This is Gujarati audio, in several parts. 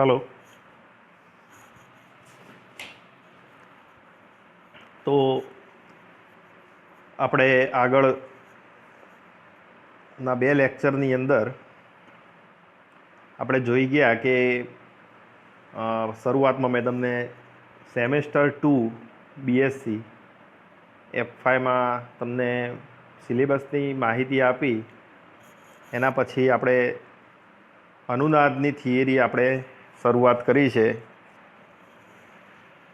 हेलो। तो આપણે આગળના બે લેક્ચરની અંદર આપણે જોઈ ગયા કે શરૂઆતમાં મેં તમને સેમેસ્ટર 2 બીએસસી F5માં તમને સિલેબસની માહિતી આપી. એના પછી આપણે અનુનાદની થિયરી આપણે શરૂઆત કરી છે.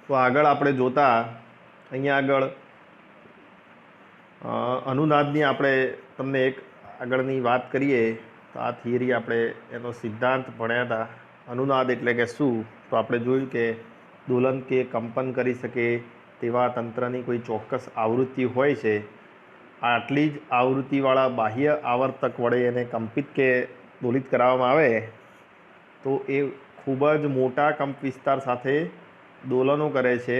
તો આગળ આપણે જોતા અહીંયા આગળ અનુનાદની આપણે તમને એક આગળની વાત કરીએ તો આ થિયરી આપણે એનો સિદ્ધાંત ભણ્યા હતા. અનુનાદ એટલે કે શું? તો આપણે જોયું કે દોલન કે કંપન કરી શકે તેવા તંત્રની કોઈ ચોક્કસ આવૃત્તિ હોય છે. આટલી જ આવૃત્તિવાળા બાહ્ય આવર્તક વડે એને કંપિત કે દોલિત કરાવવામાં આવે તો એ ખૂબ જ મોટા કંપ વિસ્તાર સાથે દોલનો કરે છે.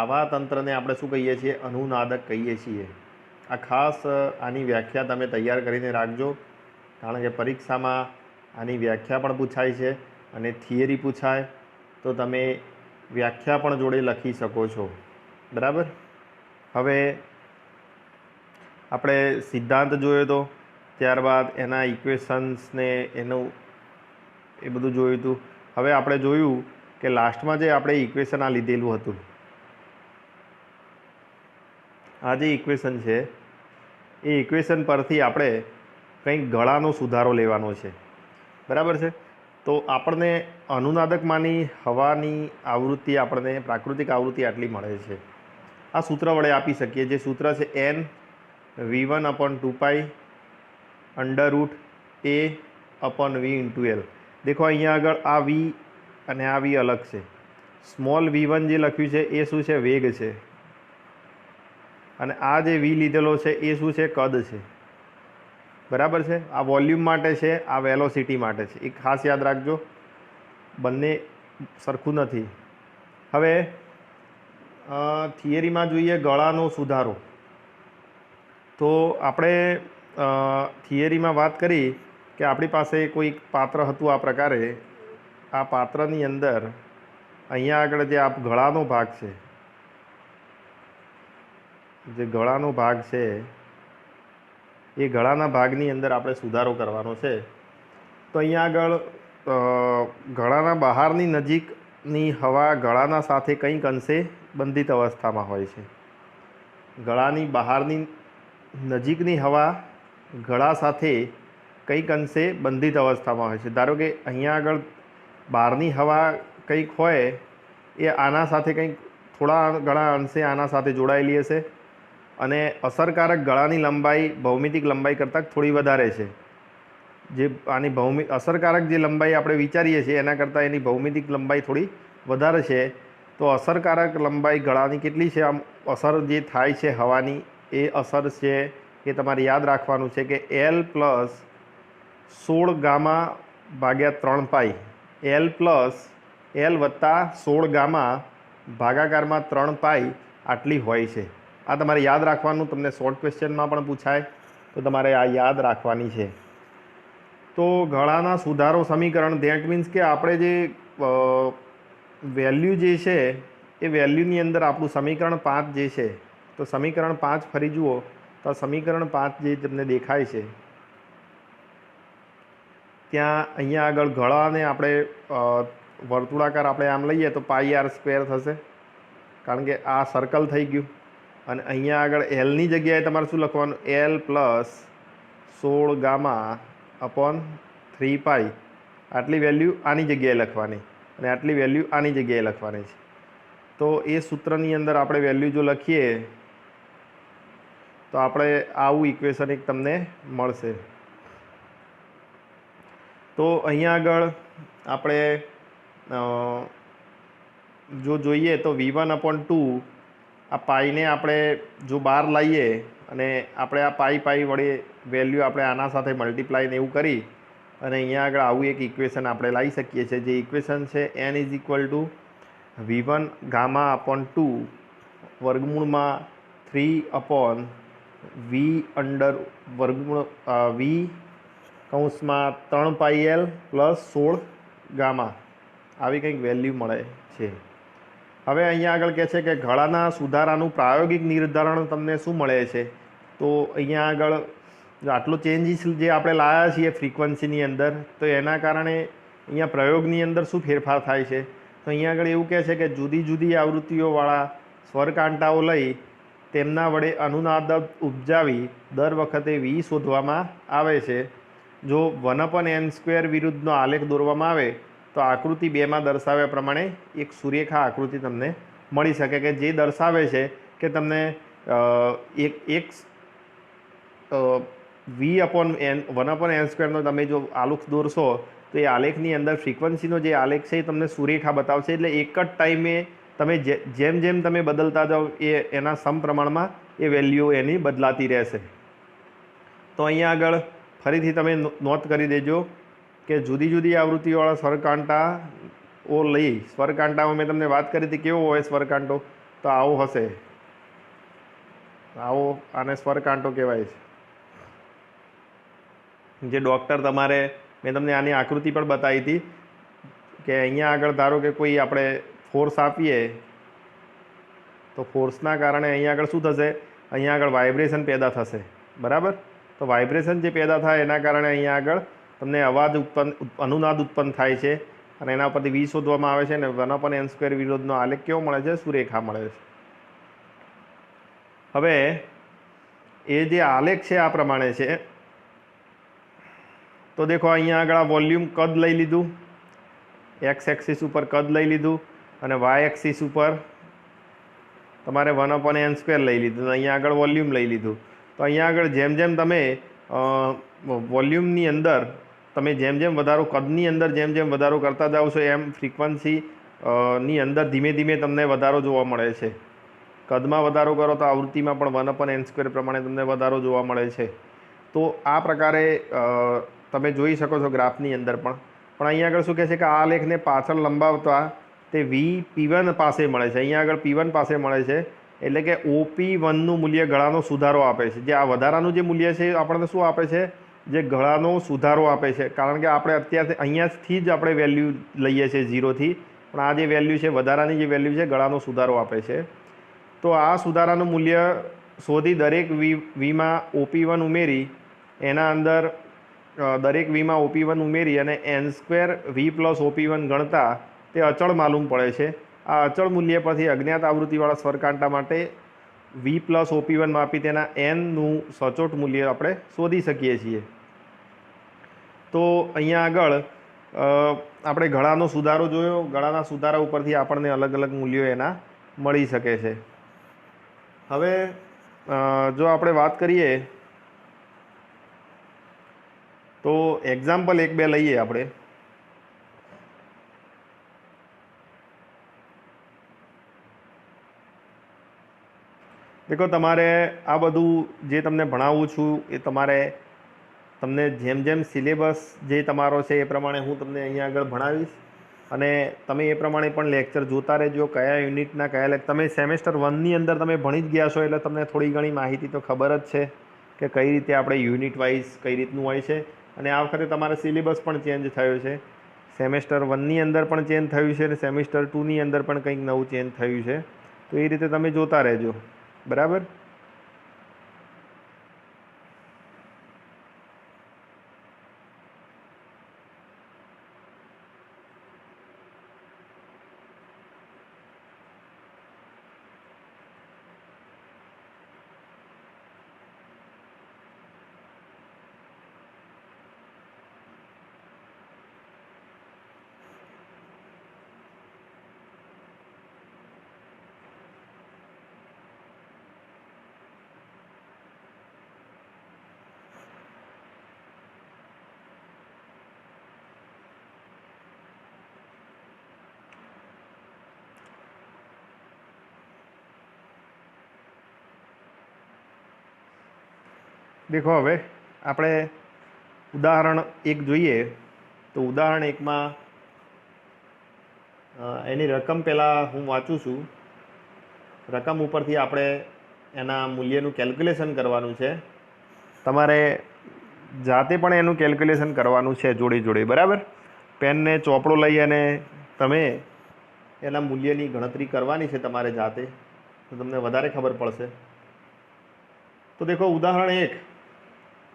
આવા તંત્રને આપણે શું કહીએ છીએ? અનુનાદક કહીએ છીએ. આ ખાસ આની વ્યાખ્યા તમે તૈયાર કરીને રાખજો, કારણ કે પરીક્ષામાં આની વ્યાખ્યા પણ પૂછાય છે અને થિયરી પૂછાય તો તમે વ્યાખ્યા પણ જોડે લખી શકો છો. બરાબર. હવે આપણે સિદ્ધાંત જોયો તો, ત્યારબાદ એના ઇક્વેશન્સને એનું એ બધું જોયું હતું. હવે આપણે જોયું કે લાસ્ટમાં જે આપણે ઇક્વેશન આ લીધેલું હતું, આ જે ઇક્વેશન છે એ ઇક્વેશન પરથી આપણે કંઈક ગળાનો સુધારો લેવાનો છે. બરાબર છે. તો આપણને અનુનાદકમાંની હવાની આવૃત્તિ આપણને પ્રાકૃતિક આવૃત્તિ આટલી મળે છે. આ સૂત્ર વડે આપી શકીએ. જે સૂત્ર છે n(v1/2π √a/v × l). દેખો અહીંયા આગળ આ v અને આ v અલગ છે. સ્મોલ v1 જે લખ્યું છે એ શું છે? વેગ છે. અને આ જે v લીધેલો છે એ શું છે? કદ છે. બરાબર છે. આ વોલ્યુમ માટે છે, આ વેલોસિટી માટે છે. એ ખાસ યાદ રાખજો, બંને સરખું નથી. હવે થિયરીમાં જોઈએ ગળાનો સુધારો. તો આપણે થિયરીમાં વાત કરી કે આપણી પાસે કોઈ પાત્ર હતું આ પ્રકારે. આ પાત્રની અંદર અહીંયા આગળ જે આ ગળાનો ભાગ છે, જે ગળાનો ભાગ છે એ ગળાના ભાગની અંદર આપણે સુધારો કરવાનો છે. તો અહીંયા આગળ ગળાના બહારની નજીકની હવા ગળાના સાથે કંઈક અંશે બંધિત અવસ્થામાં હોય છે. ગળાની બહારની નજીકની હવા ગળા સાથે કંઈક અંશે બંધિત અવસ્થામાં હોય છે. ધારો કે અહીંયા આગળ બહારની હવા કંઈક હોય એ આના સાથે કંઈક થોડા ઘણા અંશે આના સાથે જોડાયેલી હશે અને અસરકારક ગળાની લંબાઈ ભૌમિતિક લંબાઈ કરતાં થોડી વધારે છે. જે આની અસરકારક જે લંબાઈ આપણે વિચારીએ છીએ એના કરતાં એની ભૌમિતિક લંબાઈ થોડી વધારે છે. તો અસરકારક લંબાઈ ગળાની કેટલી છે? આમ અસર જે થાય છે હવાની એ અસર છે એ તમારે યાદ રાખવાનું છે કે L + 16 ગામા ભાગ્યા 3π. L + L + 16 ગામા ભાગાકારમાં 3π આટલી હોય છે. આ તમારે યાદ રાખવાનું. તમને શોર્ટ ક્વેશ્ચનમાં પણ પૂછાય તો તમારે આ યાદ રાખવાની છે. તો ગળાના સુધારો સમીકરણ, ધેટ મીન્સ કે આપણે જે વેલ્યુ જે છે એ વેલ્યુની અંદર આપણું સમીકરણ 5 જે છે, તો સમીકરણ 5 ફરી જુઓ તો સમીકરણ 5 જે તમને દેખાય છે ત્યાં અહીંયા આગળ ગળાને આપણે વર્તુળાકાર આપણે આમ લઈએ તો πr² થશે, કારણ કે આ સર્કલ થઈ ગયું. અને અહીંયા આગળ એલની જગ્યાએ તમારે શું લખવાનું? L + 16 gamma / 3π. આટલી વેલ્યુ આની જગ્યાએ લખવાની અને આટલી વેલ્યુ આની જગ્યાએ લખવાની છે. તો એ સૂત્રની અંદર આપણે વેલ્યુ જો લખીએ તો આપણે આવું ઇક્વેશન એક તમને મળશે. તો અહીંયા આગળ આપણે જો જોઈએ તો v1/2 આ પાઈને આપણે જો બહાર લાવીએ અને આપણે આ પાઈ વડે વેલ્યુ આપણે આના સાથે મલ્ટીપ્લાય ને એવું કરી અને અહીંયા આગળ આવું એક ઇક્વેશન આપણે લાવી શકીએ છીએ. જે ઇક્વેશન છે n = v1 ગામા/2 વર્ગમૂળમાં 3/v / v (3πl + 16 ગામા). આવી કંઈક વેલ્યુ મળે છે। હવે અહીંયા આગળ કહે છે કે ગળાના સુધારાનું પ્રાયોગિક નિર્ધારણ તમને શું મળે છે? તો અહીંયા આગળ જો આટલો ચેન્જીસ જે આપણે લાવ્યા છીએ ફ્રીક્વન્સીની અંદર, તો એના કારણે અહીંયા પ્રયોગની અંદર શું ફેરફાર થાય છે? તો અહીંયા આગળ એવું કહે છે કે જુદી જુદી આવૃત્તિઓવાળા સ્વરકાંટાઓ લઈ તેમના વડે અનુનાદ ઉપજાવી દર વખતે વી શોધવામાં આવે છે। જો 1/n² વિરુદ્ધનો આલેખ દોરવામાં આવે તો આકૃતિ 2માં દર્શાવ્યા પ્રમાણે એક સુરેખા આકૃતિ તમને મળી શકે, કે જે દર્શાવે છે કે તમને એક V/n 1/n² તમે જો આલેખ દોરશો તો એ આલેખની અંદર ફ્રીક્વન્સીનો જે આલેખ છે એ તમને સુરેખા બતાવશે। એટલે એક જ ટાઈમે તમે જેમ જેમ તમે બદલતા જાઓ એના સમપ્રમાણમાં એ વેલ્યુ એની બદલાતી રહેશે। તો અહીંયા આગળ ફરીથી તમે નોંધ કરી દેજો કે જુદી જુદી આવૃત્તિવાળા સ્વરકાંટાઓ લઈ, સ્વરકાંટામાં મેં તમને વાત કરી હતી કેવો હોય સ્વરકાંટો, તો આવો હશે, આવો આને સ્વરકાંટો કહેવાય છે। જે ડૉક્ટર તમારે, મેં તમને આની આકૃતિ પણ બતાવી હતી કે અહીંયા આગળ ધારો કે કોઈ આપણે ફોર્સ આપીએ તો ફોર્સના કારણે અહીંયા આગળ શું થશે? અહીંયા આગળ વાઇબ્રેશન પેદા થશે, બરાબર? તો વાઇબ્રેશન જે પેદા થાય એના કારણે અહીંયા આગળ તમને અવાજ અનુનાદ ઉત્પન્ન થાય છે અને એના પરથી વી શોધવામાં આવે છે અને 1/n² વિરુદ્ધનો આલેખ કેવો મળે છે? સુરેખા મળે છે। હવે એ જે આલેખ છે આ પ્રમાણે છે। તો દેખો અહીંયા આગળ આ વોલ્યુમ કદ લઈ લીધું, એક્સ એક્સિસ ઉપર કદ લઈ લીધું અને વાય એક્સિસ ઉપર તમારે 1/n² લઈ લીધું, અહીંયા આગળ વોલ્યુમ લઈ લીધું। તો અહીંયા આગળ જેમ જેમ તમે વોલ્યુમની અંદર તમે જેમ જેમ વધારો, કદની અંદર જેમ જેમ વધારો કરતા જાઓ છો એમ ફ્રીક્વન્સી ની અંદર ધીમે ધીમે તમને વધારો જોવા મળે છે। કદમાં વધારો કરો તો આવૃત્તિમાં પણ 1/n² પ્રમાણે તમને વધારો જોવા મળે છે। તો આ પ્રકારે તમે જોઈ શકો છો ગ્રાફની અંદર પણ અહીંયા આગળ શું કહે છે કે આ આલેખને પાછળ લંબાવતા તે Vp1 પાસે મળે છે। અહીંયા આગળ P1 પાસે મળે છે, એટલે કે OP1નું મૂલ્ય ગળાનો સુધારો આપે છે। જે આ વધારાનું જે મૂલ્ય છે આપણને શું આપે છે? જે ગળાનો સુધારો આપે છે, કારણ કે આપણે અત્યારથી અહીંયાથી જ આપણે વેલ્યુ લઈએ છીએ 0થી, પણ આ જે વેલ્યુ છે વધારાની જે વેલ્યુ છે ગળાનો સુધારો આપે છે। તો આ સુધારાનું મૂલ્ય શોધી દરેક વીમાં OP1 ઉમેરી એના અંદર દરેક વીમાં OP1 ઉમેરી અને n² V + OP1 ગણતા તે અચળ માલુમ પડે છે। આ અચળ મૂલ્ય પરથી અજ્ઞાત આવૃત્તિવાળા સ્વરકાંટા માટે V + OP1 માપી તેના nનું સચોટ મૂલ્ય આપણે શોધી શકીએ છીએ। તો અહીંયા આગળ આપણે ગળાનો સુધારો જોયો, ગળાના સુધારા ઉપરથી આપણને અલગ અલગ મૂલ્યો એના મળી શકે છે। હવે જો આપણે વાત કરીએ તો એક્ઝામ્પલ 1-2 લઈએ આપણે। દેખો તમારે આ બધું જે તમને ભણાવું છું એ તમને જેમ જેમ સિલેબસ જે તમારો છે એ પ્રમાણે હું તમને અહીંયા આગળ ભણાવીશ અને તમે એ પ્રમાણે પણ લેક્ચર જોતા રહેજો, કયા યુનિટના કયા લેક્ચર। તમે સેમેસ્ટર 1ની અંદર તમે ભણી જ ગયા છો એટલે તમને થોડી ઘણી માહિતી તો ખબર જ છે કે કઈ રીતે આપણે યુનિટ વાઇઝ કઈ રીતનું હોય છે। અને આ વખતે તમારે સિલેબસ પણ ચેન્જ થયો છે, સેમેસ્ટર 1ની અંદર પણ ચેન્જ થયું છે અને સેમેસ્ટર 2ની અંદર પણ કંઈક નવું ચેન્જ થયું છે। તો એ રીતે તમે જોતા રહેજો, બરાબર? દેખો હવે આપણે ઉદાહરણ 1 જોઈએ। તો ઉદાહરણ 1માં એની રકમ પહેલાં હું વાંચું છું। રકમ ઉપરથી આપણે એના મૂલ્યનું કેલ્ક્યુલેશન કરવાનું છે। તમારે જાતે પણ એનું કેલ્ક્યુલેશન કરવાનું છે જોડે જોડે, બરાબર? પેનને ચોપડો લઈ અને તમે એના મૂલ્યની ગણતરી કરવાની છે તમારે જાતે, તો તમને વધારે ખબર પડશે. તો દેખો ઉદાહરણ 1,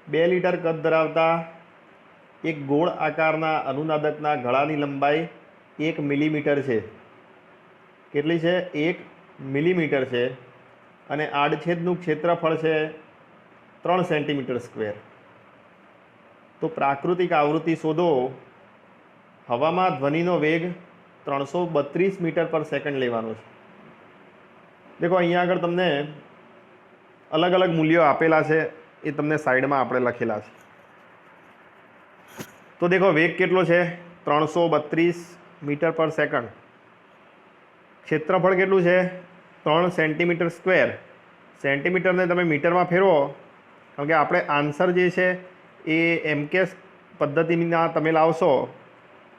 2 લીટર કદ ધરાવતા એક ગોળ આકારના અનુનાદકના ગળાની લંબાઈ 1 મિલીમીટર છે. કેટલી છે? 1 મિલીમીટર છે. અને આડછેદનું ક્ષેત્રફળ છે 3 સેન્ટીમીટર સ્ક્વેર. તો પ્રાકૃતિક આવૃત્તિ શોધો. હવામાં ધ્વનિનો વેગ 332 મીટર પર સેકન્ડ લેવાનો છે. દેખો અહીંયા આગળ તમને અલગ અલગ મૂલ્યો આપેલા છે, એ તમને સાઈડમાં આપણે લખેલા છે. તો દેખો વેગ કેટલો છે? 332 મીટર પર સેકન્ડ. ક્ષેત્રફળ કેટલું છે? 3 સેન્ટીમીટર સ્ક્વેર. સેન્ટીમીટરને તમે મીટરમાં ફેરવો, કારણ કે આપણે આન્સર જે છે એ એમકેસ પદ્ધતિના તમે લાવશો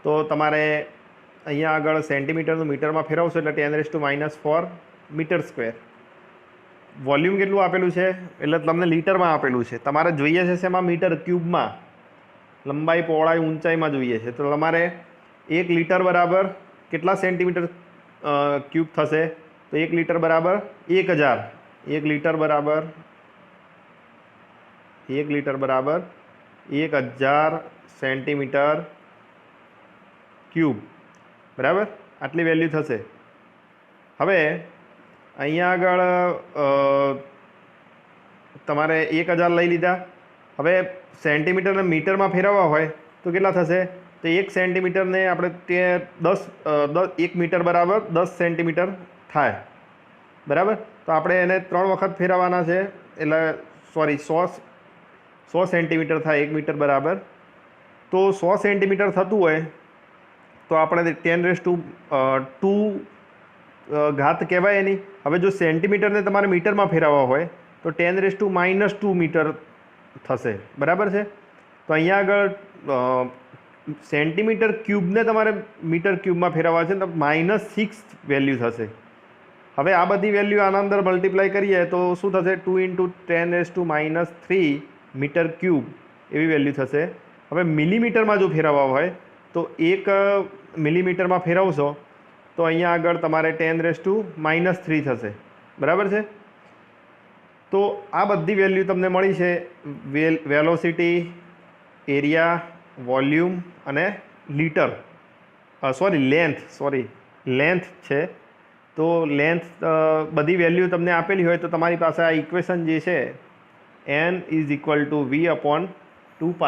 તો તમારે અહીંયા આગળ સેન્ટીમીટરનું મીટરમાં ફેરવશો એટલે 10⁻⁴ મીટર સ્ક્વેર. વોલ્યુમ કેટલું આપેલું છે? એટલે તમને લીટરમાં આપેલું છે. તમારે જોઈએ છે શેમાં? મીટર ક્યુબમાં. લંબાઈ, પહોળાઈ, ઊંચાઈમાં જોઈએ છે. તો તમારે 1 લીટર બરાબર કેટલા સેન્ટીમીટર ક્યુબ થશે? તો 1 લીટર બરાબર 1000. 1 લીટર બરાબર 1000 સેન્ટીમીટર ક્યુબ. બરાબર, આટલી વેલ્યુ થશે. હવે અહીંયા આગળ તમારે 1000 લઈ લીધા. હવે સેન્ટીમીટરને મીટરમાં ફેરવવા હોય તો કેટલા થશે? તો 1 સેન્ટીમીટરને આપણે તે 1 મીટર બરાબર 10 સેન્ટીમીટર થાય. બરાબર, તો આપણે એને 3 વખત ફેરવવાના છે, એટલે સોરી 100 સેન્ટીમીટર થાય 1 મીટર બરાબર. તો 100 સેન્ટીમીટર થતું હોય તો આપણે 10⁻² ઘાત કહેવાય એની. હવે જો સેન્ટીમીટરને તમારે મીટરમાં ફેરવવા હોય તો 10⁻² મીટર થશે. બરાબર છે. તો અહીંયા આગળ સેન્ટીમીટર ક્યુબને તમારે મીટર ક્યુબમાં ફેરવવા છે તો -6 વેલ્યુ થશે. હવે આ બધી વેલ્યુ આના અંદર મલ્ટીપ્લાય કરીએ તો શું થશે? 2 × 10⁻³ મીટર ક્યુબ એવી વેલ્યુ થશે. હવે મિલીમીટરમાં જો ફેરવવા હોય તો 1 મિલીમીટરમાં ફેરવશો તો અહીંયા આગળ તમારે 10⁻³ થશે. બરાબર છે. તો આ બધી વેલ્યુ તમને મળી છે. વેલોસિટી, એરિયા, વોલ્યુમ અને લીટર, લેન્થ છે. તો લેન્થ બધી વેલ્યુ તમને આપેલી હોય તો તમારી પાસે આ ઇક્વેશન જે છે n = v/2π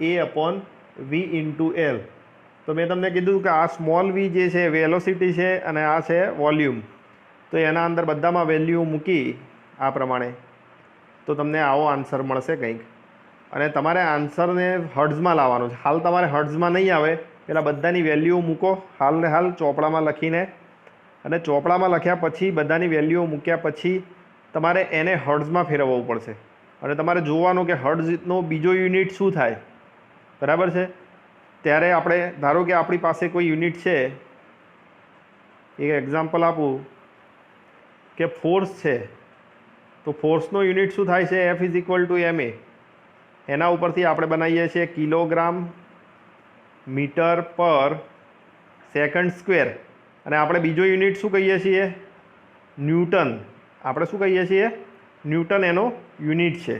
√a/v × L. તો મેં તમને કીધું કે આ સ્મોલ વી જે છે વેલોસિટી છે અને આ છે વોલ્યુમ. તો એના અંદર બધામાં વેલ્યુ મૂકી આ પ્રમાણે તો તમને આવો આન્સર મળશે કંઈક. અને તમારે આન્સરને હર્ટ્ઝમાં લાવવાનો છે. હાલ તમારે હર્ટ્ઝમાં નહીં આવે, પહેલાં બધાની વેલ્યુ મૂકો હાલને હાલ ચોપડામાં લખીને, અને ચોપડામાં લખ્યા પછી બધાની વેલ્યુ મૂક્યા પછી તમારે એને હર્ટ્ઝમાં ફેરવવું પડશે. અને તમારે જોવાનું કે હર્ટ્ઝનો બીજો યુનિટ શું થાય. બરાબર છે. ત્યારે આપણે ધારો કે આપણી પાસે કોઈ યુનિટ છે, એક એક્ઝામ્પલ આપું કે ફોર્સ છે, તો ફોર્સનો યુનિટ શું થાય છે? F = ma. એના ઉપરથી આપણે બનાવીએ છીએ કિલોગ્રામ મીટર પર સેકન્ડ સ્ક્વેર. અને આપણે બીજો યુનિટ શું કહીએ છીએ? ન્યૂટન. આપણે શું કહીએ છીએ? ન્યૂટન એનો યુનિટ છે.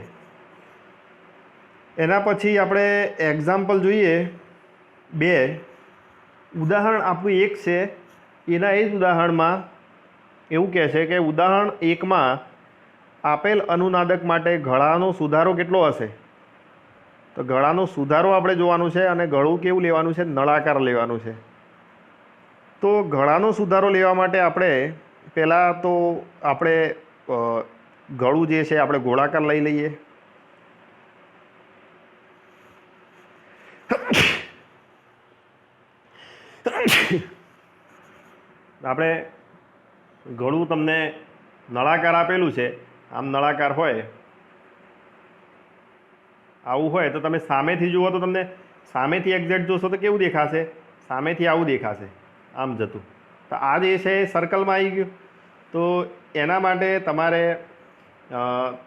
એના પછી આપણે એક્ઝામ્પલ જોઈએ 2. ઉદાહરણ આપણું 1 છે, એના એ જ ઉદાહરણમાં એવું કહે છે કે ઉદાહરણ 1માં આપેલ અનુનાદક માટે ગળાનો સુધારો કેટલો હશે? તો ગળાનો સુધારો આપણે જોવાનું છે. અને ગળું કેવું લેવાનું છે? નળાકાર લેવાનું છે. તો ગળાનો સુધારો લેવા માટે આપણે પહેલાં તો આપણે ગળું જે છે આપણે ગોળાકાર લઈ લઈએ. આપણે ગળું તમને નળાકાર આપેલું છે. આમ નળાકાર હોય, આવું હોય તો તમે સામેથી જુઓ તો તમને સામેથી એક્ઝેક્ટ જોશો તો કેવું દેખાશે? સામેથી આવું દેખાશે, આમ જતું. તો આ જે છે એ સર્કલમાં આવી ગયું. તો એના માટે તમારે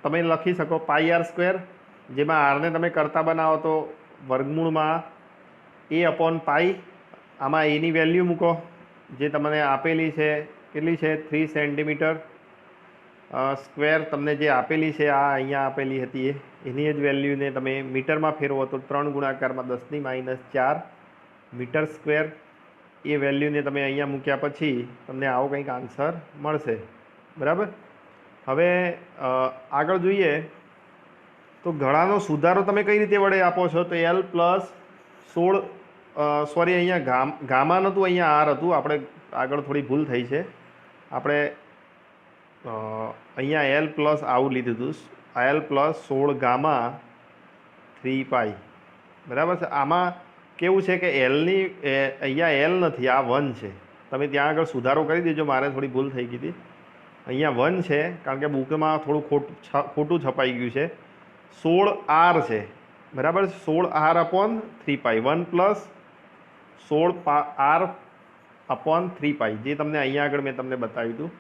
તમે લખી શકો πr², જેમાં આરને તમે કરતા બનાવો તો વર્ગમૂળમાં a/π આમાં એની વેલ્યુ મૂકો જે તમને આપેલી છે, કેટલી છે 3 સેન્ટીમીટર સ્ક્વેર તમને જે આપેલી છે, આ અહીંયા આપેલી હતી એની જ વેલ્યુને તમે મીટરમાં ફેરવો તો 3 ગુણાકારમાં 10⁻⁴ મીટર સ્ક્વેર. એ વેલ્યુને તમે અહીંયા મૂક્યા પછી તમને આવો કંઈક આન્સર મળશે. બરાબર. હવે આગળ જોઈએ તો ગળાનો સુધારો તમે કઈ રીતે વડે આપો છો? તો L+16 સોરી અહીંયા ગામા નહોતું, અહીંયા આર હતું. આપણે આગળ થોડી ભૂલ થઈ છે. આપણે અહીંયા L પ્લસ આવું લીધું હતું, L+16 ગામા 3π. બરાબર છે. આમાં કેવું છે કે એલની અહીંયા એલ નથી, આ 1 છે. તમે ત્યાં આગળ સુધારો કરી દેજો, મારે થોડી ભૂલ થઈ ગઈ હતી. અહીંયા 1 છે કારણ કે બુકમાં થોડું ખોટું છપાઈ ગયું છે. 16R છે. બરાબર. 16R/3π 1+16R/3π જે તમને અહીંયા આગળ મેં તમને બતાવ્યું હતું.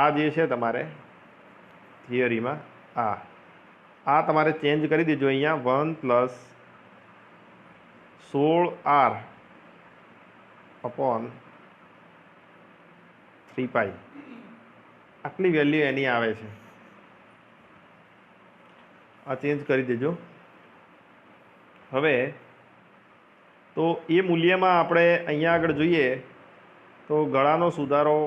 આ જે છે તમારે થિયરીમાં આ તમારે ચેન્જ કરી દેજો. અહીંયા 1+16R/3π આટલી વેલ્યુ એની આવે છે. આ ચેન્જ કરી દેજો. હવે તો એ મૂલ્યમાં આપણે અહીંયા આગળ જોઈએ તો ગળાનો સુધારો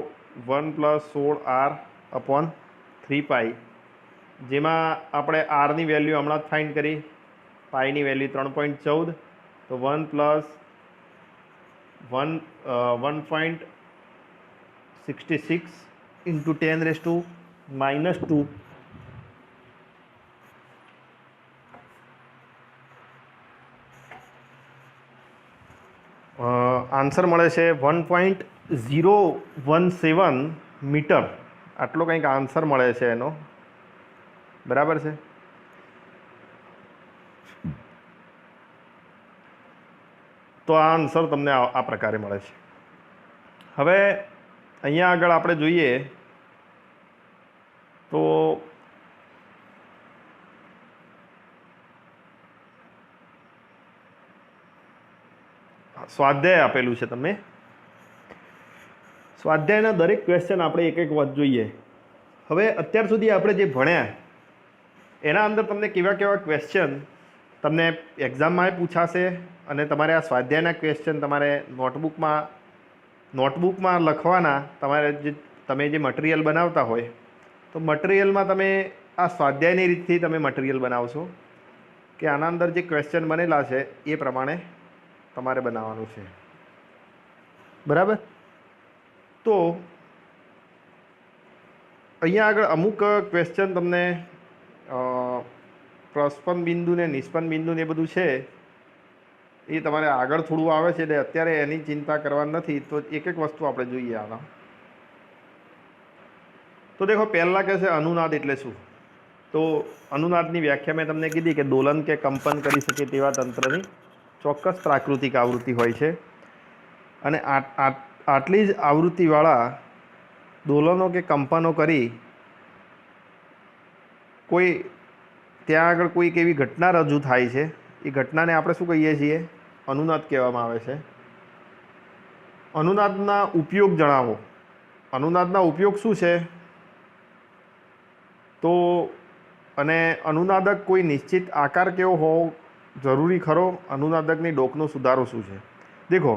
1+16R/3π, જેમાં આપણે આરની વેલ્યુ હમણાં જ ફાઇન્ડ કરી, પાઈની વેલ્યુ 3.14, તો 1+1.66 × 10⁻². આન્સર મળે છે 1.017 મીટર. આટલો કંઈક આન્સર મળે છે એનો. બરાબર છે. તો આ આન્સર તમને આ પ્રકારે મળે છે. હવે અહીંયા આગળ આપણે જોઈએ તો સ્વાધ્યાય આપેલું છે. તમે સ્વાધ્યાયના દરેક ક્વેશ્ચન આપણે એક એક વખત જોઈએ. હવે અત્યાર સુધી આપણે જે ભણ્યા એના અંદર તમને કેવા કેવા ક્વેશ્ચન તમને એક્ઝામમાં પૂછાશે અને તમારે આ સ્વાધ્યાયના ક્વેશ્ચન તમારે નોટબુકમાં લખવાના. તમે જે મટીરિયલ બનાવતા હોય તો મટીરિયલમાં તમે આ સ્વાધ્યાયની રીતથી તમે મટીરિયલ બનાવશો કે આના અંદર જે ક્વેશ્ચન બનેલા છે એ પ્રમાણે તમારે બનાવવાનું છે. બરાબર. તો અહીંયા આગળ અમુક ક્વેશ્ચન તમને પ્રસ્પન બિંદુ ને નિષ્પન્ન બિંદુ ને એ બધું છે એ તમારે આગળ થોડું આવે છે એટલે અત્યારે એની ચિંતા કરવાની નથી. તો એક એક વસ્તુ આપણે જોઈએ આના. તો દેખો પહેલાં કહે છે અનુનાદ એટલે શું? તો અનુનાદની વ્યાખ્યા મેં તમને કીધી કે દોલન કે કંપન કરી શકે તેવા તંત્રની ચોક્કસ પ્રાકૃતિક આવૃત્તિ હોય છે અને આટલી જ આવૃત્તિવાળા દોલનો કે કંપનો કરી કોઈ ત્યાં આગળ કોઈક એવી ઘટના રજૂ થાય છે. એ ઘટનાને આપણે શું કહીએ છીએ? અનુનાદ કહેવામાં આવે છે. અનુનાદના ઉપયોગ જણાવો. અનુનાદના ઉપયોગ શું છે? તો અને અનુનાદક કોઈ નિશ્ચિત આકાર કેવો હોવો જરૂરી ખરો? અનુનાદકની ડોકનો સુધારો શું છે? દેખો,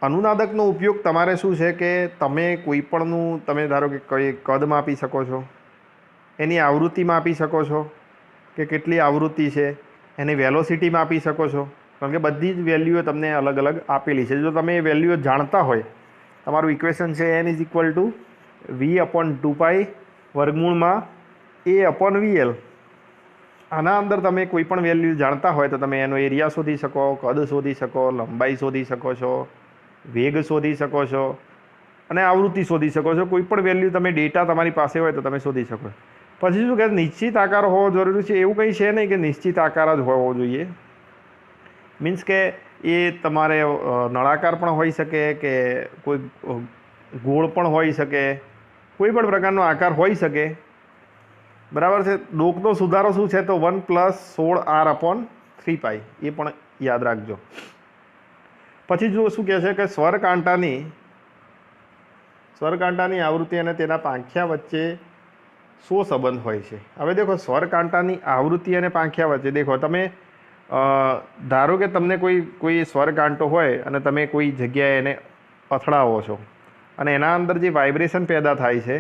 અનુનાદકનો ઉપયોગ તમારે શું છે કે તમે કોઈપણનું તમે ધારો કે કઈ કદ માપી શકો છો, એની આવૃત્તિ માપી શકો છો કે કેટલી આવૃત્તિ છે, એની વેલોસિટી માપી શકો છો. કારણ કે બધી જ વેલ્યુઓ તમને અલગ અલગ આપેલી છે. જો તમે એ વેલ્યુઓ જાણતા હોય, તમારું ઇક્વેશન છે n=v/2π વર્ગમૂળમાં a/vl. આના અંદર તમે કોઈ પણ વેલ્યુ જાણતા હોય તો તમે એનો એરિયા શોધી શકો, કદ શોધી શકો, લંબાઈ શોધી શકો છો, વેગ શોધી શકો છો અને આવૃત્તિ શોધી શકો છો. કોઈ પણ વેલ્યુ તમે ડેટા તમારી પાસે હોય તો તમે શોધી શકો. પછી શું કહે? નિશ્ચિત આકાર હોવો જરૂરી છે. એવું કંઈ છે નહીં કે નિશ્ચિત આકાર જ હોવો જોઈએ. મીન્સ કે એ તમારે નળાકાર પણ હોઈ શકે કે કોઈ ગોળ પણ હોઈ શકે, કોઈ પણ પ્રકારનો આકાર હોઈ શકે. બરાબર છે. ડોકનો સુધારો શું છે? તો 1+16R/3π 3 પાઈ, એ પણ યાદ રાખજો. પછી જો શું કહે છે કે સ્વરકાંટાની આવૃત્તિ અને તેના પાંખિયા વચ્ચે શો સંબંધ હોય છે. હવે દેખો, સ્વરકાંટાની આવૃત્તિ અને પાંખિયા વચ્ચે દેખો, તમે ધારો કે તમને કોઈ સ્વરકાંટો હોય અને તમે કોઈ જગ્યાએ એને અથડાવો છો અને એના અંદર જે વાઇબ્રેશન પેદા થાય છે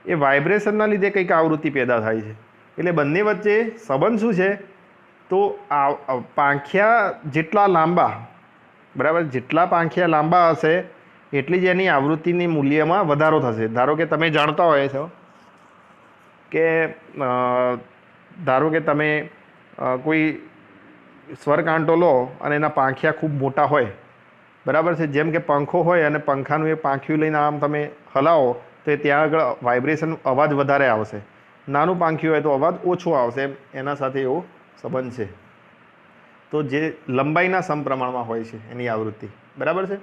એ વાઇબ્રેશનના લીધે કંઈક આવૃત્તિ પેદા થાય છે. એટલે બંને વચ્ચે સંબંધ શું છે? તો પાંખિયા જેટલા લાંબા, બરાબર, જેટલા પાંખિયા લાંબા હશે એટલી જ એની આવૃત્તિની મૂલ્યમાં વધારો થશે. ધારો કે તમે જાણતા હોય છો કે ધારો કે તમે કોઈ સ્વરકાંટો લો અને એના પાંખિયા ખૂબ મોટા હોય, બરાબર છે, જેમ કે પંખો હોય અને પંખાનું એ પાંખિયું લઈને આમ તમે હલાવો તો ત્યાં આગળ વાઇબ્રેશન, અવાજ વધારે આવશે. નાનું પાંખિયું હોય તો અવાજ ઓછો આવશે. એના સાથે એવો સંબંધ છે. તો જે લંબાઈના સમપ્રમાણમાં હોય છે એની આવૃત્તિ, બરાબર છે.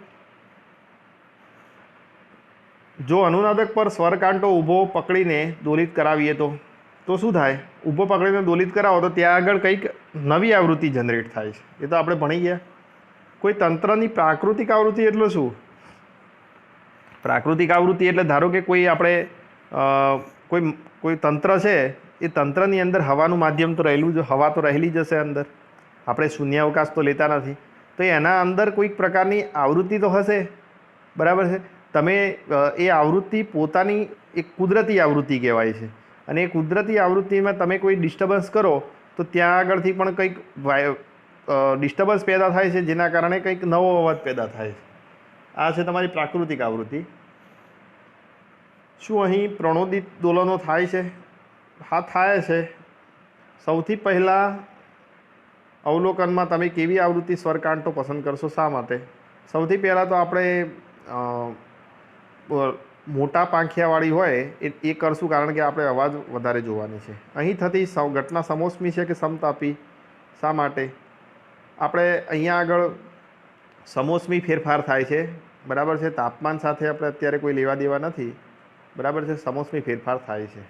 જો અનુનાદક પર સ્વરકાંટો ઊભો પકડીને દોલિત કરાવીએ તો શું થાય? ઊભો પકડીને દોલિત કરાવો તો ત્યાં આગળ કંઈક નવી આવૃત્તિ જનરેટ થાય છે. એ તો આપણે ભણી ગયા. કોઈ તંત્રની પ્રાકૃતિક આવૃત્તિ એટલે શું? પ્રાકૃતિક આવૃત્તિ એટલે ધારો કે કોઈ આપણે કોઈ તંત્ર છે, એ તંત્રની અંદર હવાનું માધ્યમ તો રહેલું જ, હવા તો રહેલી જ હશે અંદર. આપણે શૂન્યાવકાશ તો લેતા નથી, તો એના અંદર કોઈક પ્રકારની આવૃત્તિ તો હશે, બરાબર છે. તમે એ આવૃત્તિ પોતાની એક કુદરતી આવૃત્તિ કહેવાય છે, અને એ કુદરતી આવૃત્તિમાં તમે કોઈ ડિસ્ટર્બન્સ કરો તો ત્યાં આગળથી પણ કંઈક ડિસ્ટર્બન્સ પેદા થાય છે, જેના કારણે કંઈક નવો અવાજ પેદા થાય છે. આ છે તમારી પ્રાકૃતિક આવૃત્તિ. શું અહીં પ્રણોદિત દોલનો થાય છે? હા, થાય છે. સૌથી પહેલાં અવલોકનમાં તમે કેવી આવૃત્તિ સ્વરકાંટો પસંદ કરશો? શા માટે? સૌથી પહેલાં તો આપણે મોટા પાંખિયાવાળી હોય એ કરશું, કારણ કે આપણે અવાજ વધારે જોવાની છે. અહીં થતી ઘટના સમોષ્મી છે કે સમતાપી? શા માટે? આપણે અહીંયા આગળ સમોષ્મી ફેરફાર થાય છે, બરાબર છે. તાપમાન સાથે આપણે અત્યારે કોઈ લેવા દેવા નથી, બરાબર છે. સમોષ્મી ફેરફાર થાય છે.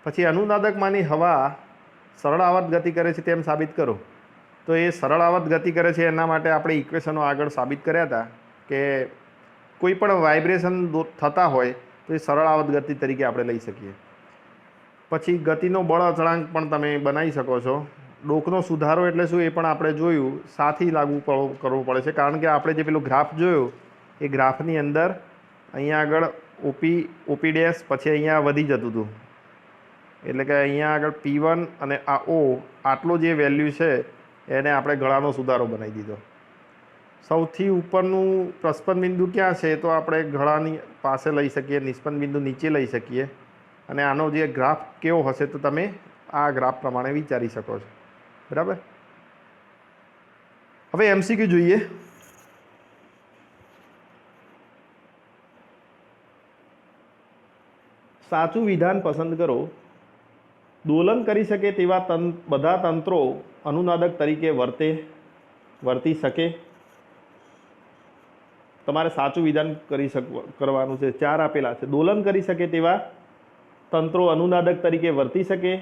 પછી અનુનાદકમાંની હવા સરળ આવર્ત ગતિ કરે છે તેમ સાબિત કરો. તો એ સરળ આવર્ત ગતિ કરે છે એના માટે આપણે ઇક્વેશનો આગળ સાબિત કર્યા હતા કે કોઈ પણ વાઇબ્રેશન થતા હોય તો એ સરળ આવર્ત ગતિ તરીકે આપણે લઈ શકીએ. પછી ગતિનો બળ અચળાંક પણ તમે બનાવી શકો છો. ડોકનો સુધારો એટલે શું એ પણ આપણે જોયું. સાથી લાગુ કરવું પડે છે, કારણ કે આપણે જે પેલું ગ્રાફ જોયું એ ગ્રાફની અંદર અહીંયા આગળ ઓપી ડેશ પછી અહીંયા વધી જતું હતું, એટલે કે અહીંયા આગળ P1 અને આ O આટલો જે વેલ્યુ છે એને આપણે ગળાનો સુધારો બનાવી દીધો. સૌથી ઉપરનું પ્રસ્પંદ બિંદુ ક્યાં છે? તો આપણે ગળાની પાસે લઈ શકીએ, નિસ્પંદ બિંદુ નીચે લઈ શકીએ. અને આનો જે ગ્રાફ કેવો હશે તો તમે આ ગ્રાફ પ્રમાણે વિચારી શકો છો, બરાબર. હવે MCQ જોઈએ. સાચું વિધાન પસંદ કરો. દોલન કરી શકે તેવા બધા તંત્રો અનુનાદક તરીકે વર્તી શકે. તમારે સાચું વિધાન કરવાનું છે. 4 આપેલા છે. દોલન કરી શકે તેવા તંત્રો અનુનાદક તરીકે વર્તી શકે.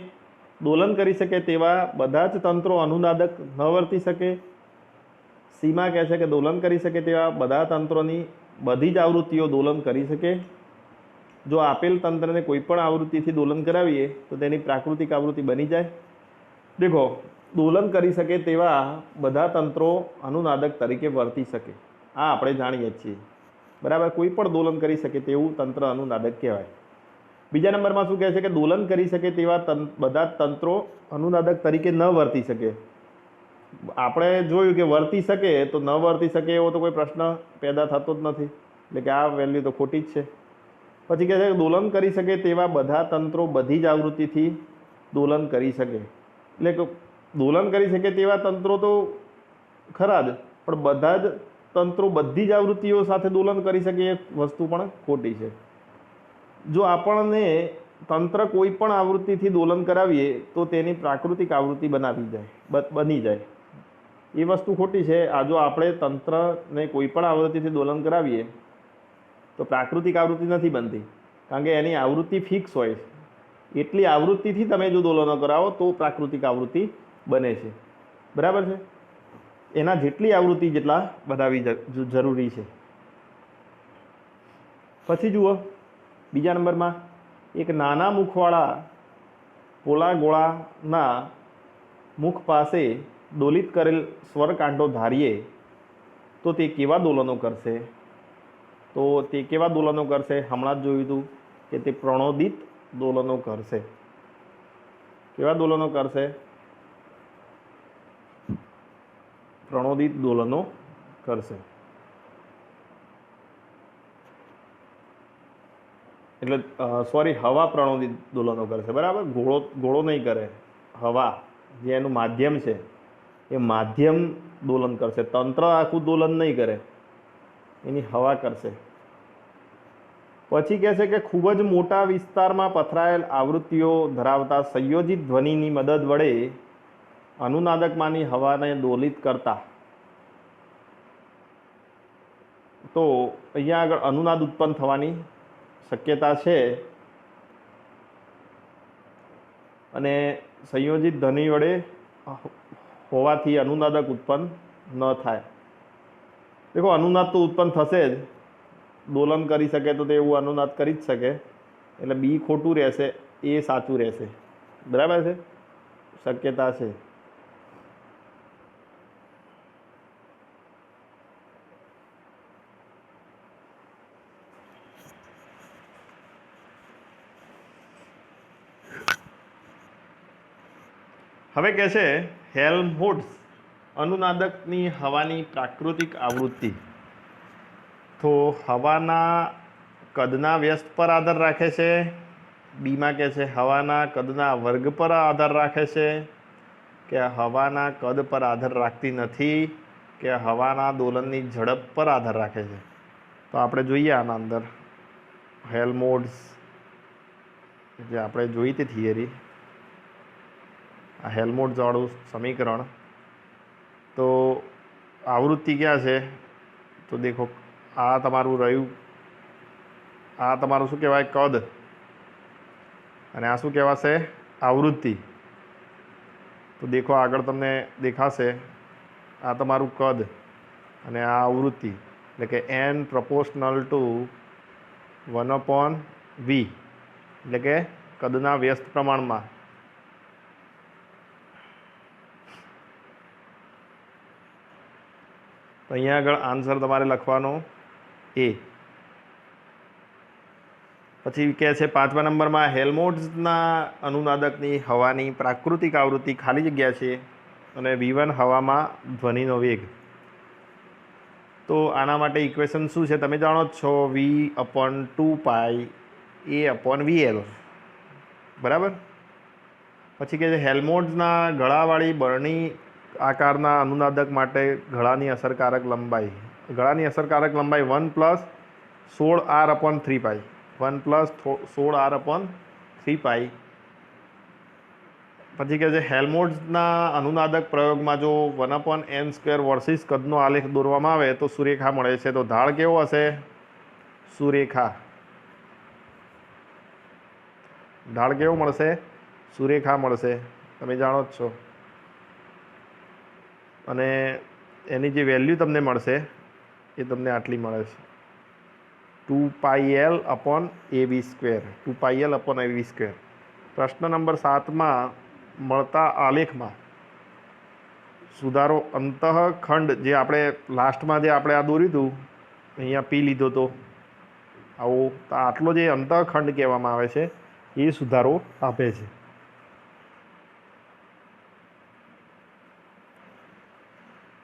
દોલન કરી શકે તેવા બધા જ તંત્રો અનુનાદક ન વર્તી શકે. સીમા કહે છે કે દોલન કરી શકે તેવા બધા તંત્રોની બધી જ આવૃત્તિઓ દોલન કરી શકે. જો આપેલ તંત્રને કોઈ પણ આવૃત્તિથી દોલન કરાવીએ તો તેની પ્રાકૃતિક આવૃત્તિ બની જાય. દેખો, દોલન કરી શકે તેવા બધા તંત્રો અનુનાદક તરીકે વર્તી શકે, આ આપણે જાણીએ છીએ, બરાબર. કોઈ પણ દોલન કરી શકે તેવું તંત્ર અનુનાદક કહેવાય. બીજા નંબરમાં શું કહે છે કે દોલન કરી શકે તેવા બધા તંત્રો અનુનાદક તરીકે ન વર્તી શકે. આપણે જોયું કે વર્તી શકે, તો ન વર્તી શકે એવો તો કોઈ પ્રશ્ન પેદા થતો જ નથી, એટલે કે આ વેલ્યુ તો ખોટી જ છે. પછી કહે છે કે દોલન કરી શકે તેવા બધા તંત્રો બધી જ આવૃત્તિથી દોલન કરી શકે. એટલે કે દોલન કરી શકે તેવા તંત્રો તો ખરા જ, પણ બધા જ તંત્રો બધી જ આવૃત્તિઓ સાથે દોલન કરી શકે એ વસ્તુ પણ ખોટી છે. જો આપણને તંત્ર કોઈ પણ આવૃત્તિથી દોલન કરાવીએ તો તેની પ્રાકૃતિક આવૃત્તિ બની જાય, એ વસ્તુ ખોટી છે. આ જો આપણે તંત્રને કોઈ પણ આવૃત્તિથી દોલન કરાવીએ તો પ્રાકૃતિક આવૃત્તિ નથી બનતી, કારણ કે એની આવૃત્તિ ફિક્સ હોય છે. એટલી આવૃત્તિથી તમે જો દોલનો કરાવો તો પ્રાકૃતિક આવૃત્તિ બને છે. બરાબર છે, એના જેટલી આવૃત્તિ જેટલા બનાવવી જરૂરી છે. પછી જુઓ બીજા નંબરમાં, એક નાના મુખવાળા પોલા ગોળાના મુખ પાસે દોલિત કરેલ સ્વરકાંટો ધારીએ તો તે કેવા દોલનો કરશે? તો તે કેવા દોલનો કરશે? હમણાં જ જોયું હતું કે તે પ્રણોદિત દોલનો કરશે. કેવા દોલનો કરશે? પ્રણોદિત દોલનો કરશે. એટલે સોરી, હવા પ્રણોદિત દોલનો કરશે. બરાબર, ગોળો નહીં કરે, હવા જે એનું માધ્યમ છે એ માધ્યમ દોલન કરશે. તંત્ર આખું દોલન નહીં કરે, એની હવા કરશે. પછી કહે છે કે ખૂબ જ મોટા વિસ્તારમાં પથરાયેલ આવૃત્તિઓ ધરાવતા સંયોજિત ધ્વનિની મદદ વડે અનુનાદકમાંની હવાને દોલિત કરતા. તો અહીંયા આગળ અનુનાદ ઉત્પન્ન થવાની શક્યતા છે, અને સંયોજિત ધ્વનિ વડે હોવાથી અનુનાદક ઉત્પન્ન ન થાય. દેખો, અનુનાદ તો ઉત્પન્ન થશે જ, દોલન કરી શકે તો તે એવું અનુનાદ કરી જ શકે, એટલે બી ખોટું રહેશે, એ સાચું રહેશે. બરાબર છે, શક્યતા છે. હવે કહે છે હેલ્મહોલ્ટ્ઝ અનુનાદકની હવાની પ્રાકૃતિક આવૃત્તિ. તો હવાના કદના વ્યસ્ત પર આધાર રાખે છે. બીમાં કહે છે હવાના કદના વર્ગ પર આધાર રાખે છે, કે હવાના કદ પર આધાર રાખતી નથી, કે હવાના દોલનની ઝડપ પર આધાર રાખે છે. તો આપણે જોઈએ આના અંદર હેલ્મહોલ્ટ્ઝ જે આપણે જોઈ હતી થિયરી, આ હેલ્મહોલ્ટ્ઝ વાળું સમીકરણ. તો આવૃત્તિ ક્યાં છે? તો દેખો, આ તમારું રહ્યું, આ તમારું શું કહેવાય? કદ. અને આ શું કહેવાશે? આવૃત્તિ. તો દેખો આગળ તમને દેખાશે, આ તમારું કદ અને આ આવૃત્તિ, એટલે કે n પ્રપોર્શનલ ટુ 1/v, એટલે કે કદના વ્યસ્ત પ્રમાણમાં. તો અહીંયા આગળ આન્સર તમારે લખવાનો એ. પછી કહે છે 5મા નંબરમાં હેલ્મહોલ્ટ્ઝના અનુનાદકની હવાની પ્રાકૃતિક આવૃત્તિ ખાલી જગ્યા છે અને v1 હવામાં ધ્વનિનો વેગ. તો આના માટે ઇક્વેશન શું છે તમે જાણો જ છો, v/2π a/vl. બરાબર. પછી કહે છે હેલ્મહોલ્ટ્ઝના ગળાવાળી બરણી આકારના અનુનાદક માટે ગળાની અસરકારક લંબાઈ. ગળાની અસરકારક લંબાઈ 1+16r/3π. 1+16r/3π. પછી કહે છે હેલ્મહોલ્ટ્ઝના અનુનાદક પ્રયોગમાં જો 1/n² વર્સિસ કદનો આલેખ દોરવામાં આવે તો સુરેખા મળે છે. તો ઢાળ કેવો હશે? સુરેખા. ઢાળ કેવો મળશે? સુરેખા મળશે, તમે જાણો જ છો. અને એની જે વેલ્યુ તમને મળશે એ તમને આટલી મળે છે, 2πl/av². 2πl/av². પ્રશ્ન નંબર 7માં મળતા આલેખમાં સુધારો અંતઃખંડ, જે આપણે લાસ્ટમાં જે આપણે આ દોર્યું હતું, અહીંયા પી લીધો તો આવો, તો આટલો જે અંતઃખંડ કહેવામાં આવે છે એ સુધારો આપે છે.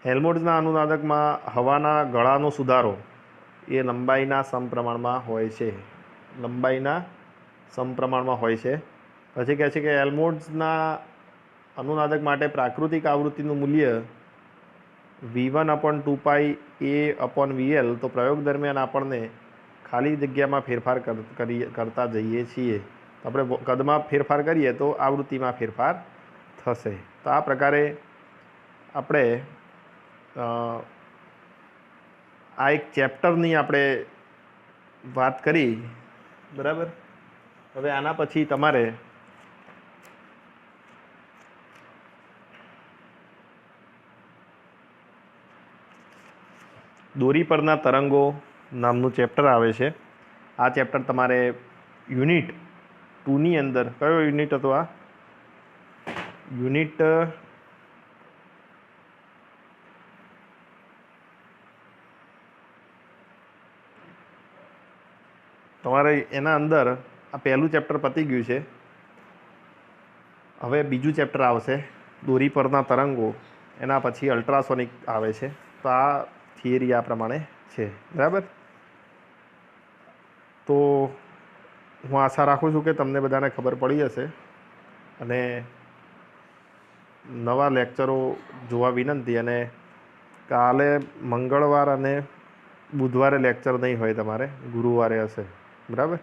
હેલ્મહોલ્ટ્ઝના અનુનાદકમાં હવાના ગળાનો સુધારો એ લંબાઈના સમપ્રમાણમાં હોય છે. લંબાઈના સમપ્રમાણમાં હોય છે. પછી કહે છે કે હેલ્મહોલ્ટ્ઝના અનુનાદક માટે પ્રાકૃતિક આવૃત્તિનું મૂલ્ય v1/2π a/vl. તો પ્રયોગ દરમિયાન આપણને ખાલી જગ્યામાં ફેરફાર કરતા જઈએ છીએ. આપણે કદમાં ફેરફાર કરીએ તો આવૃત્તિમાં ફેરફાર થશે. તો આ પ્રકારે આપણે આ એક ચેપ્ટરની આપણે વાત કરી. બરાબર. હવે આના પછી તમારે દોરી પરના તરંગો નામનું ચેપ્ટર આવે છે. આ ચેપ્ટર તમારે યુનિટ 2ની અંદર, કયો યુનિટ હતો આ? યુનિટ તમારે એના અંદર આ પહેલું ચેપ્ટર પતી ગયું છે. હવે બીજું ચેપ્ટર આવશે દોરી પરના તરંગો, એના પછી અલ્ટ્રાસોનિક આવે છે. તો આ થિયરી આ પ્રમાણે છે, બરાબર. તો હું આશા રાખું છું કે તમને બધાને ખબર પડી હશે, અને નવા લેક્ચરો જોવા વિનંતી. અને કાલે મંગળવાર અને બુધવારે લેક્ચર નહીં હોય, તમારે ગુરુવારે હશે, બરાબર.